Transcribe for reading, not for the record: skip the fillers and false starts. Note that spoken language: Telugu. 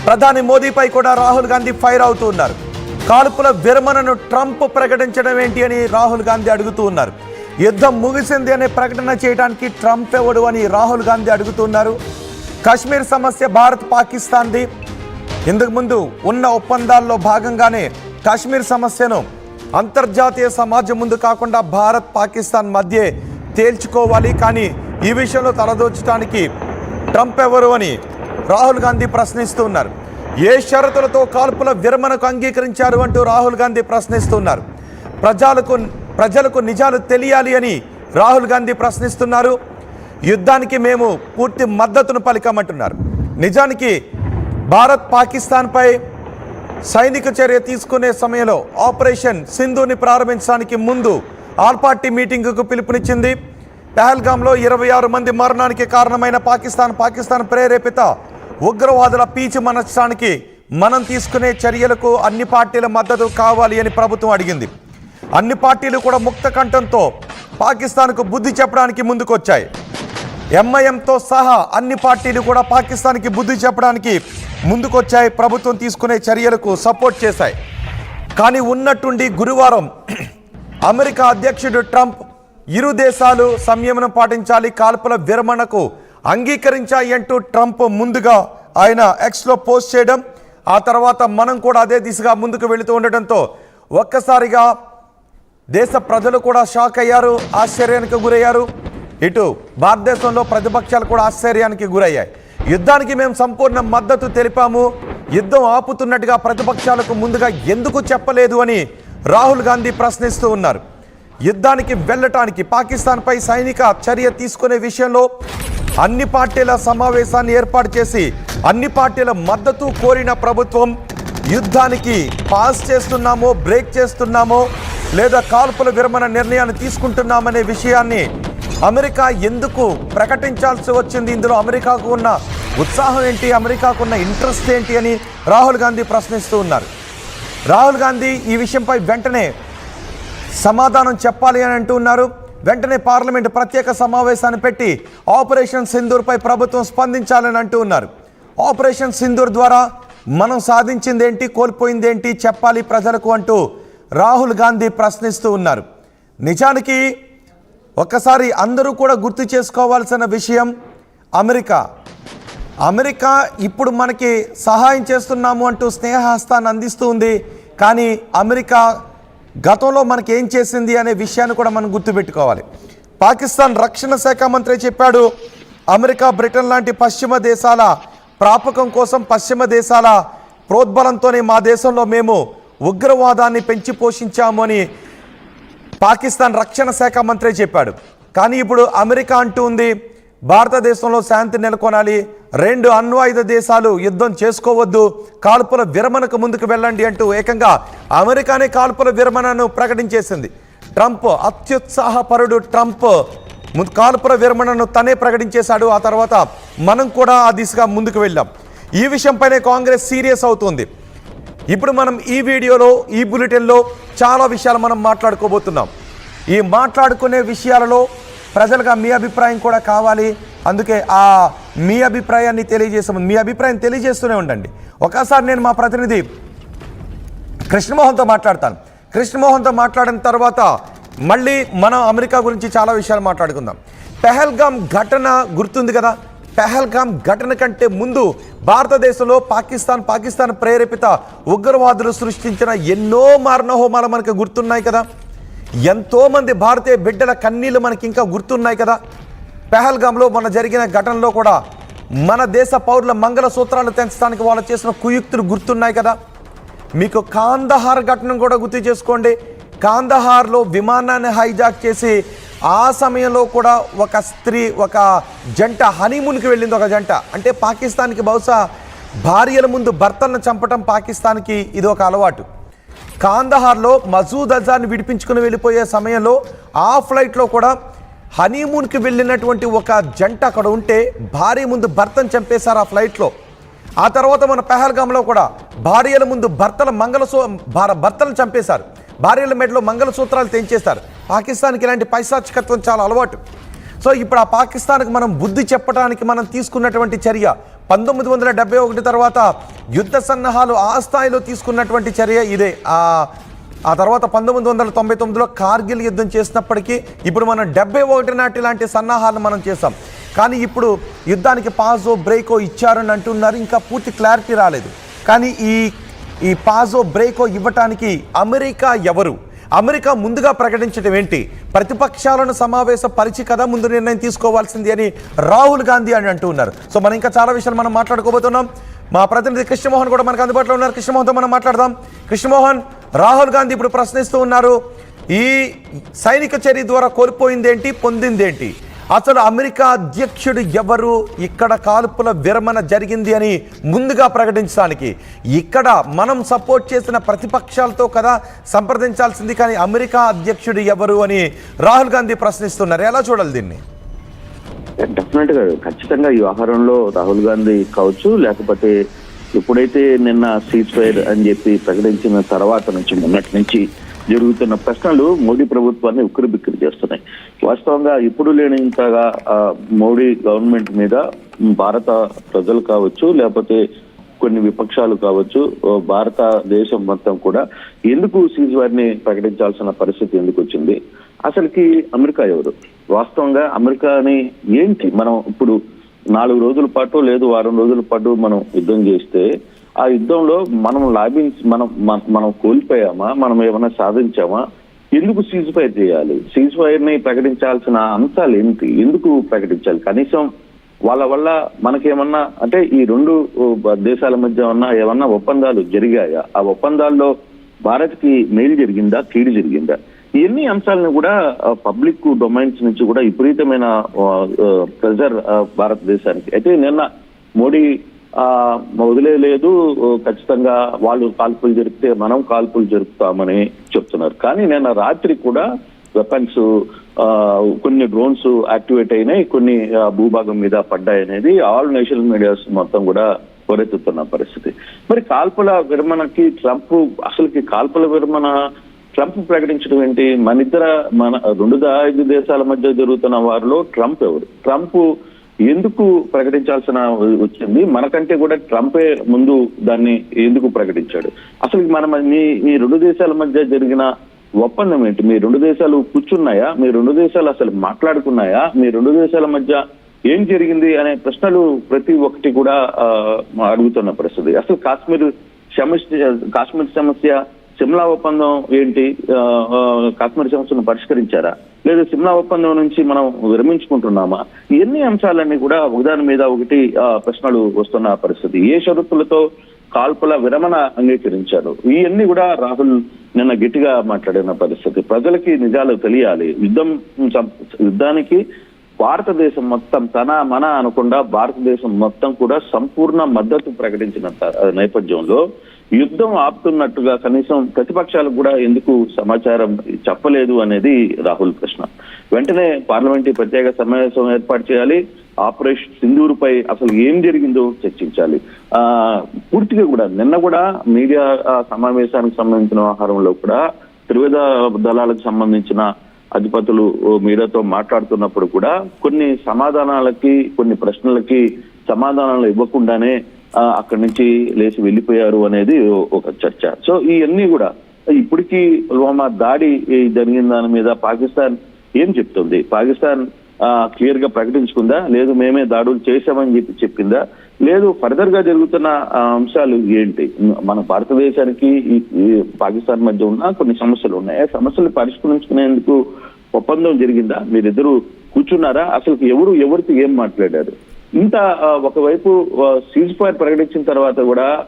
ప్రధాని మోదీపై కూడా రాహుల్ గాంధీ ఫైర్ అవుతూ ఉన్నారు. కాల్పుల విరమణను ట్రంప్ ప్రకటించడం ఏంటి అని రాహుల్ గాంధీ అడుగుతూ ఉన్నారు. యుద్ధం ముగిసింది అనే ప్రకటన చేయడానికి ట్రంప్ ఎవడు అని రాహుల్ గాంధీ అడుగుతున్నారు. కాశ్మీర్ సమస్య భారత్ పాకిస్తాన్ది. ఇంతకు ముందు ఉన్న ఒప్పందాల్లో భాగంగానే కాశ్మీర్ సమస్యను అంతర్జాతీయ సమాజం ముందు కాకుండా భారత్ పాకిస్తాన్ మధ్య తేల్చుకోవాలి. కానీ ఈ విషయంలో తలదోచడానికి ట్రంప్ ఎవరు అని రాహుల్ గాంధీ ప్రశ్నిస్తూ ఉన్నారు. ఏ షరతులతో కాల్పుల విరమణకు అంగీకరించారు అంటూ రాహుల్ గాంధీ ప్రశ్నిస్తున్నారు. ప్రజలకు నిజాలు తెలియాలి అని రాహుల్ గాంధీ ప్రశ్నిస్తున్నారు. యుద్ధానికి మేము పూర్తి మద్దతును పలికామంటున్నారు. నిజానికి భారత్ పాకిస్తాన్పై సైనిక చర్య తీసుకునే సమయంలో ఆపరేషన్ సింధూని ప్రారంభించడానికి ముందు ఆల్ పార్టీ మీటింగుకు పిలుపునిచ్చింది. పహల్గామ్లో 26 మంది మరణానికి కారణమైన పాకిస్తాన్ ప్రేరేపిత ఉగ్రవాదుల పీచు మనస్సానికి మనం తీసుకునే చర్యలకు అన్ని పార్టీల మద్దతు కావాలి అని ప్రభుత్వం అడిగింది. అన్ని పార్టీలు కూడా ముక్త కంఠంతో పాకిస్తాన్కు బుద్ధి చెప్పడానికి ముందుకొచ్చాయి. ఎంఐఎంతో సహా అన్ని పార్టీలు కూడా పాకిస్తాన్కి బుద్ధి చెప్పడానికి ముందుకొచ్చాయి. ప్రభుత్వం తీసుకునే చర్యలకు సపోర్ట్ చేశాయి. కానీ ఉన్నట్టుండి గురువారం అమెరికా అధ్యక్షుడు ట్రంప్ ఇరు దేశాలు సంయమనం పాటించాలి, కాల్పుల విరమణకు అంగీకరించాయి అంటూ ట్రంప్ ముందుగా ఆయన ఎక్స్లో పోస్ట్ చేయడం, ఆ తర్వాత మనం కూడా అదే దిశగా ముందుకు వెళుతూ ఉండటంతో ఒక్కసారిగా దేశ ప్రజలు కూడా షాక్ అయ్యారు, ఆశ్చర్యానికి గురయ్యారు. ఇటు భారతదేశంలో ప్రతిపక్షాలు కూడా ఆశ్చర్యానికి గురయ్యాయి. యుద్ధానికి మేము సంపూర్ణ మద్దతు తెలిపాము, యుద్ధం ఆపుతున్నట్టుగా ప్రతిపక్షాలకు ముందుగా ఎందుకు చెప్పలేదు అని రాహుల్ గాంధీ ప్రశ్నిస్తూ ఉన్నారు. యుద్ధానికి వెళ్ళటానికి పాకిస్తాన్పై సైనిక చర్య తీసుకునే విషయంలో అన్ని పార్టీల సమావేశాన్ని ఏర్పాటు చేసి అన్ని పార్టీల మద్దతు కోరిన ప్రభుత్వం యుద్ధానికి పాస్ చేస్తున్నామో, బ్రేక్ చేస్తున్నామో, లేదా కాల్పుల విరమణ నిర్ణయాన్ని తీసుకుంటున్నామనే విషయాన్ని అమెరికా ఎందుకు ప్రకటించాల్సి వచ్చింది? ఇందులో అమెరికాకు ఉన్న ఉత్సాహం ఏంటి, అమెరికాకు ఉన్న ఇంట్రెస్ట్ ఏంటి అని రాహుల్ గాంధీ ప్రశ్నిస్తూ ఉన్నారు. రాహుల్ గాంధీ ఈ విషయంపై వెంటనే సమాధానం చెప్పాలి అని అంటూ ఉన్నారు. వెంటనే పార్లమెంటు ప్రత్యేక సమావేశాన్ని పెట్టి ఆపరేషన్ సింధూర్పై ప్రభుత్వం స్పందించాలని అంటూ ఉన్నారు. ఆపరేషన్ సింధూర్ ద్వారా మనం సాధించింది ఏంటి, కోల్పోయింది ఏంటి చెప్పాలి ప్రజలకు అంటూ రాహుల్ గాంధీ ప్రశ్నిస్తూ ఉన్నారు. నిజానికి ఒక్కసారి అందరూ కూడా గుర్తు చేసుకోవాల్సిన విషయం, అమెరికా ఇప్పుడు మనకి సహాయం చేస్తున్నాము అంటూ స్నేహహస్తాన్ని అందిస్తూ ఉంది. కానీ అమెరికా గతంలో మనకి ఏం చేసింది అనే విషయాన్ని కూడా మనం గుర్తుపెట్టుకోవాలి. పాకిస్తాన్ రక్షణ శాఖ మంత్రి చెప్పాడు, అమెరికా, బ్రిటన్ లాంటి పశ్చిమ దేశాల ప్రాపకం కోసం, పశ్చిమ దేశాల ప్రోద్బలంతోనే మా దేశంలో మేము ఉగ్రవాదాన్ని పెంచి పోషించాము అని పాకిస్తాన్ రక్షణ శాఖ మంత్రి చెప్పాడు. కానీ ఇప్పుడు అమెరికా అంటూ ఉంది భారతదేశంలో శాంతి నెలకొనాలి, 2 అణ్వాయుధ దేశాలు యుద్ధం చేసుకోవద్దు, కాల్పుల విరమణకు ముందుకు వెళ్ళండి అంటూ ఏకంగా అమెరికానే కాల్పుల విరమణను ప్రకటించేసింది. ట్రంప్ అత్యుత్సాహపరుడు ట్రంప్ కాల్పుల విరమణను తనే ప్రకటించేశాడు. ఆ తర్వాత మనం కూడా ఆ దిశగా ముందుకు వెళ్ళాం. ఈ విషయంపైనే కాంగ్రెస్ సీరియస్ అవుతుంది. ఇప్పుడు మనం ఈ వీడియోలో, ఈ బులెటిన్లో చాలా విషయాలు మనం మాట్లాడుకోబోతున్నాం. ఈ మాట్లాడుకునే విషయాలలో ప్రజలుగా మీ అభిప్రాయం కూడా కావాలి. అందుకే ఆ మీ అభిప్రాయాన్ని తెలియజేసాము. మీ అభిప్రాయం తెలియజేస్తూనే ఉండండి. ఒకసారి నేను మా ప్రతినిధి కృష్ణమోహన్తో మాట్లాడతాను. కృష్ణమోహన్తో మాట్లాడిన తర్వాత మళ్ళీ మనం అమెరికా గురించి చాలా విషయాలు మాట్లాడుకుందాం. పహల్గామ్ ఘటన గుర్తుంది కదా. పహల్గామ్ ఘటన కంటే ముందు భారతదేశంలో పాకిస్తాన్ ప్రేరేపిత ఉగ్రవాదులు సృష్టించిన ఎన్నో మారణహోమాలు మనకు గుర్తున్నాయి కదా. ఎంతోమంది భారతీయ బిడ్డల కన్నీళ్లు మనకి ఇంకా గుర్తున్నాయి కదా. పహల్గామ్లో మన జరిగిన ఘటనలో కూడా మన దేశ పౌరుల మంగళసూత్రాలు తెంచడానికి వాళ్ళు చేసిన కుయుక్తులు గుర్తున్నాయి కదా. మీకు కాందహార్ ఘటన కూడా గుర్తు చేసుకోండి. కాందహార్లో విమానాన్ని హైజాక్ చేసి ఆ సమయంలో కూడా ఒక జంట హనీమూన్కి వెళ్ళింది. ఒక జంట అంటే పాకిస్తాన్కి బహుశా భార్యల ముందు భర్తలను చంపటం పాకిస్తాన్కి ఇది ఒక అలవాటు. కాందహార్లో మసూద్ అజార్ని విడిపించుకుని వెళ్ళిపోయే సమయంలో ఆ ఫ్లైట్లో కూడా హనీమూన్కి వెళ్ళినటువంటి ఒక జంట అక్కడ ఉంటే భార్య ముందు భర్తను చంపేశారు ఆ ఫ్లైట్లో. ఆ తర్వాత మన పహల్గామ్లో కూడా భార్యల ముందు భర్తలను చంపేశారు, భార్యల మెడలో మంగళసూత్రాలు తెంచేశారు. పాకిస్తాన్కి ఇలాంటి పైశాచికత్వం చాలా అలవాటు. సో ఇప్పుడు ఆ పాకిస్తాన్కి మనం బుద్ధి చెప్పడానికి మనం తీసుకున్నటువంటి చర్య 1971 తర్వాత యుద్ధ సన్నాహాలు ఆ స్థాయిలో తీసుకున్నటువంటి చర్య ఇదే. ఆ తర్వాత 1999లో కార్గిల్ యుద్ధం చేసినప్పటికీ ఇప్పుడు మనం 71 నాటి లాంటి సన్నాహాలు మనం చేసాం. కానీ ఇప్పుడు యుద్ధానికి పాజో బ్రేకో ఇచ్చారని అంటున్నారు, ఇంకా పూర్తి క్లారిటీ రాలేదు. కానీ ఈ పాజో బ్రేకో ఇవ్వటానికి అమెరికా ఎవరు? అమెరికా ముందుగా ప్రకటించడం ఏంటి? ప్రతిపక్షాలను సమావేశపరిచి కదా ముందు నిర్ణయం తీసుకోవాల్సింది అని రాహుల్ గాంధీ అని అంటూ ఉన్నారు. సో మనం ఇంకా చాలా విషయాలు మనం మాట్లాడుకోబోతున్నాం. మా ప్రతినిధి కృష్ణమోహన్ కూడా మనకు అందుబాటులో ఉన్నారు. కృష్ణమోహన్తో మనం మాట్లాడదాం. కృష్ణమోహన్, రాహుల్ గాంధీ ఇప్పుడు ప్రశ్నిస్తూ ఉన్నారు, ఈ సైనిక చర్య ద్వారా కోల్పోయిందేంటి, పొందిందేంటి? అసలు అమెరికా అధ్యక్షుడు ఎవరు? ఇక్కడ కాల్పుల విరమణ జరిగింది అని ముందుగా ప్రకటించడానికి ఇక్కడ మనం సపోర్ట్ చేసిన ప్రతిపక్షాలతో కదా సంప్రదించాల్సింది, కానీ అమెరికా అధ్యక్షుడు ఎవరు అని రాహుల్ గాంధీ ప్రశ్నిస్తున్నారు. ఎలా చూడాలి దీన్ని? డెఫినెట్ గా ఖచ్చితంగా ఈ వ్యవహారంలో రాహుల్ గాంధీ కావచ్చు, లేకపోతే ఎప్పుడైతే నిన్న సీజ్ ఫైర్ అని చెప్పి ప్రకటించిన తర్వాత నుంచి మొన్నటి నుంచి జరుగుతున్న ప్రశ్నలు మోడీ ప్రభుత్వాన్ని ఉక్కిరిబిక్కిరి చేస్తున్నాయి. వాస్తవంగా ఇప్పుడు లేనింతగా మోడీ గవర్నమెంట్ మీద భారత ప్రజలు కావచ్చు, లేకపోతే కొన్ని విపక్షాలు కావచ్చు, భారతదేశం మొత్తం కూడా ఎందుకు సీజ్ ఫైర్ ని ప్రకటించాల్సిన పరిస్థితి ఎందుకు వచ్చింది? అసలుకి అమెరికా ఎవరు? వాస్తవంగా అమెరికాని ఏంటి? మనం ఇప్పుడు 4 రోజుల పాటు లేదు 6 రోజుల పాటు మనం యుద్ధం చేస్తే ఆ యుద్ధంలో మనం కోల్పోయామా? మనం ఏమైనా సాధించామా? ఎందుకు సీజ్ ఫైర్ చేయాలి? సీజ్ ఫైర్ ని ప్రకటించాల్సిన అంశాలు ఏంటి? ఎందుకు ప్రకటించాలి? కనీసం వాళ్ళ వల్ల మనకేమన్నా అంటే ఈ 2 దేశాల మధ్య ఏమన్నా ఒప్పందాలు జరిగాయా? ఆ ఒప్పందాల్లో భారత్ కి మేలు జరిగిందా, కీడు జరిగిందా? ఇన్ని అంశాలను కూడా పబ్లిక్ డొమైన్స్ నుంచి కూడా విపరీతమైన ప్రెజర్ భారతదేశానికి. అయితే నిన్న మోడీ వదిలేదు, ఖచ్చితంగా వాళ్ళు కాల్పులు జరిపితే మనం కాల్పులు జరుపుతామని చెప్తున్నారు. కానీ నిన్న రాత్రి కూడా వెపన్స్ కొన్ని డ్రోన్స్ యాక్టివేట్ అయినాయి, కొన్ని భూభాగం మీద పడ్డాయనేది ఆల్ నేషనల్ మీడియాస్ మొత్తం కూడా హోరెత్తుతున్న పరిస్థితి. మరి కాల్పుల విరమణకి అసలుకి కాల్పుల విరమణ ట్రంప్ ప్రకటించడం ఏంటి? మన 2 దేశాల మధ్య జరుగుతున్న వారిలో ట్రంప్ ఎవరు? ట్రంప్ ఎందుకు ప్రకటించాల్సిన వచ్చింది? మనకంటే కూడా ట్రంపే ముందు దాన్ని ఎందుకు ప్రకటించాడు? అసలు ఈ 2 దేశాల మధ్య జరిగిన ఒప్పందం ఏంటి? మీ 2 దేశాలు కూర్చున్నాయా? మీ 2 దేశాలు అసలు మాట్లాడుకున్నాయా? మీ 2 దేశాల మధ్య ఏం జరిగింది అనే ప్రశ్నలు ప్రతి ఒక్కటి కూడా అడుగుతున్న పరిస్థితి. అసలు కాశ్మీర్ సమస్య, సిమ్లా ఒప్పందం ఏంటి? కాశ్మీర్ సమస్యను పరిష్కరించారా, లేదా సిమ్లా ఒప్పందం నుంచి మనం విరమించుకుంటున్నామా? ఎన్ని అంశాలన్నీ కూడా ఒకదాని మీద ఒకటి ప్రశ్నలు వస్తున్న పరిస్థితి. ఏ షరతులతో కాల్పుల విరమణ అంగీకరించారు? ఇవన్నీ కూడా రాహుల్ నిన్న గట్టిగా మాట్లాడిన పరిస్థితి. ప్రజలకి నిజాలు తెలియాలి. యుద్ధానికి భారతదేశం మొత్తం మన అనకుండా భారతదేశం మొత్తం కూడా సంపూర్ణ మద్దతు ప్రకటించిన నేపథ్యంలో యుద్ధం ఆపుతున్నట్టుగా కనీసం ప్రతిపక్షాలకు కూడా ఎందుకు సమాచారం చెప్పలేదు అనేది రాహుల్ ప్రశ్న. వెంటనే పార్లమెంటరీ ప్రత్యేక సమావేశం ఏర్పాటు చేయాలి. ఆపరేషన్ సింధూర్ పై అసలు ఏం జరిగిందో చర్చించాలి. పూర్తిగా కూడా నిన్న కూడా మీడియా సమావేశానికి సంబంధించిన వ్యవహారంలో కూడా త్రివిధ దళాలకు సంబంధించిన అధిపతులు మీడియాతో మాట్లాడుతున్నప్పుడు కూడా కొన్ని సమాధానాలకి, కొన్ని ప్రశ్నలకి సమాధానాలు ఇవ్వకుండానే అక్కడి నుంచి లేచి వెళ్ళిపోయారు అనేది ఒక చర్చ. సో ఇవన్నీ కూడా ఇప్పటికీ పుల్వామా దాడి జరిగిన దాని మీద పాకిస్తాన్ ఏం చెప్తుంది? పాకిస్తాన్ క్లియర్ గా ప్రకటించుకుందా? లేదు మేమే దాడులు చేశామని చెప్పిందా? లేదు ఫర్దర్ గా జరుగుతున్న అంశాలు ఏంటి? మన భారతదేశానికి పాకిస్తాన్ మధ్య ఉన్న కొన్ని సమస్యలు ఉన్నాయి. ఆ సమస్యలు పరిష్కరించుకునేందుకు ఒప్పందం జరిగిందా? మీరిద్దరూ కూర్చున్నారా? అసలు ఎవరితో ఏం మాట్లాడారు? ఇంత ఒకవైపు సీజ్ ఫైర్ ప్రకటించిన తర్వాత కూడా